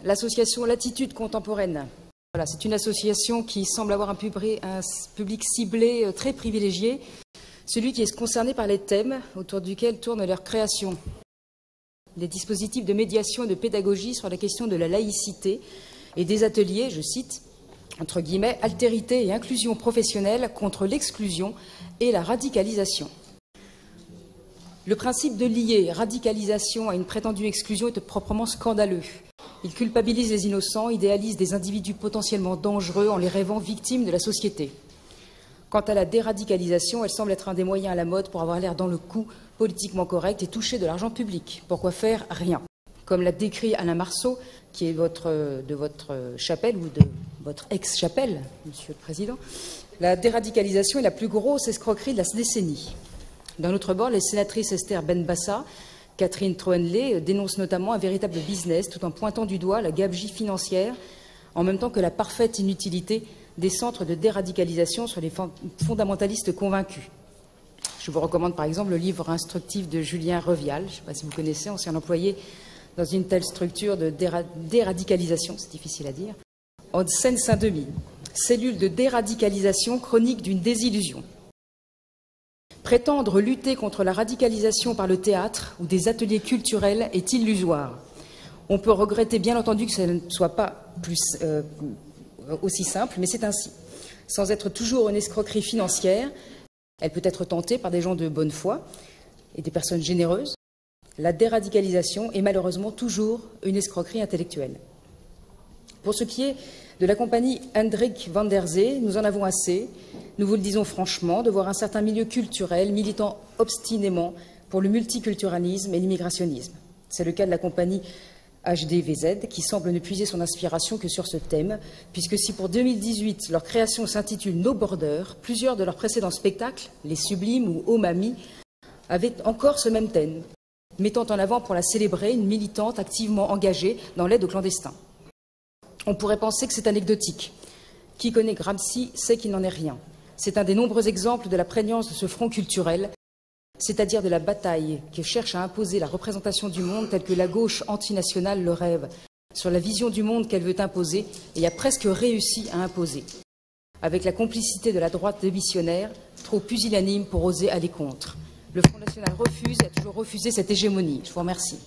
l'association Latitude Contemporaine. Voilà, c'est une association qui semble avoir un public ciblé très privilégié, celui qui est concerné par les thèmes autour duquel tourne leur création. Des dispositifs de médiation et de pédagogie sur la question de la laïcité et des ateliers, je cite, entre guillemets, altérité et inclusion professionnelle contre l'exclusion et la radicalisation. Le principe de lier radicalisation à une prétendue exclusion est proprement scandaleux. Il culpabilise les innocents, idéalise des individus potentiellement dangereux en les rêvant victimes de la société. Quant à la déradicalisation, elle semble être un des moyens à la mode pour avoir l'air dans le coup, politiquement correct et toucher de l'argent public. Pourquoi faire rien? Comme l'a décrit Alain Marceau, qui est de votre chapelle ou de votre ex-chapelle, Monsieur le Président, la déradicalisation est la plus grosse escroquerie de la décennie. D'un autre bord, les sénatrices Esther Benbassa, Catherine Troendlé dénoncent notamment un véritable business tout en pointant du doigt la gabegie financière en même temps que la parfaite inutilité des centres de déradicalisation sur les fondamentalistes convaincus. Je vous recommande par exemple le livre instructif de Julien Revial, je ne sais pas si vous connaissez, ancien employé dans une telle structure de déradicalisation, c'est difficile à dire, en Seine-Saint-Denis, cellule de déradicalisation chronique d'une désillusion. Prétendre lutter contre la radicalisation par le théâtre ou des ateliers culturels est illusoire. On peut regretter bien entendu que ça ne soit pas aussi simple, mais c'est ainsi. Sans être toujours une escroquerie financière, elle peut être tentée par des gens de bonne foi et des personnes généreuses. La déradicalisation est malheureusement toujours une escroquerie intellectuelle. Pour ce qui est de la compagnie Hendrik van der Zee, nous en avons assez, nous vous le disons franchement, de voir un certain milieu culturel militant obstinément pour le multiculturalisme et l'immigrationnisme. C'est le cas de la compagnie HDVZ, qui semble ne puiser son inspiration que sur ce thème, puisque si pour 2018, leur création s'intitule No Border, plusieurs de leurs précédents spectacles, Les Sublimes ou Oh Mamie, avaient encore ce même thème, mettant en avant pour la célébrer une militante activement engagée dans l'aide aux clandestins. On pourrait penser que c'est anecdotique. Qui connaît Gramsci sait qu'il n'en est rien. C'est un des nombreux exemples de la prégnance de ce front culturel, c'est-à-dire de la bataille que cherche à imposer la représentation du monde telle que la gauche antinationale le rêve, sur la vision du monde qu'elle veut imposer et a presque réussi à imposer, avec la complicité de la droite démissionnaire, trop pusillanime pour oser aller contre. Le Front national refuse et a toujours refusé cette hégémonie. Je vous remercie.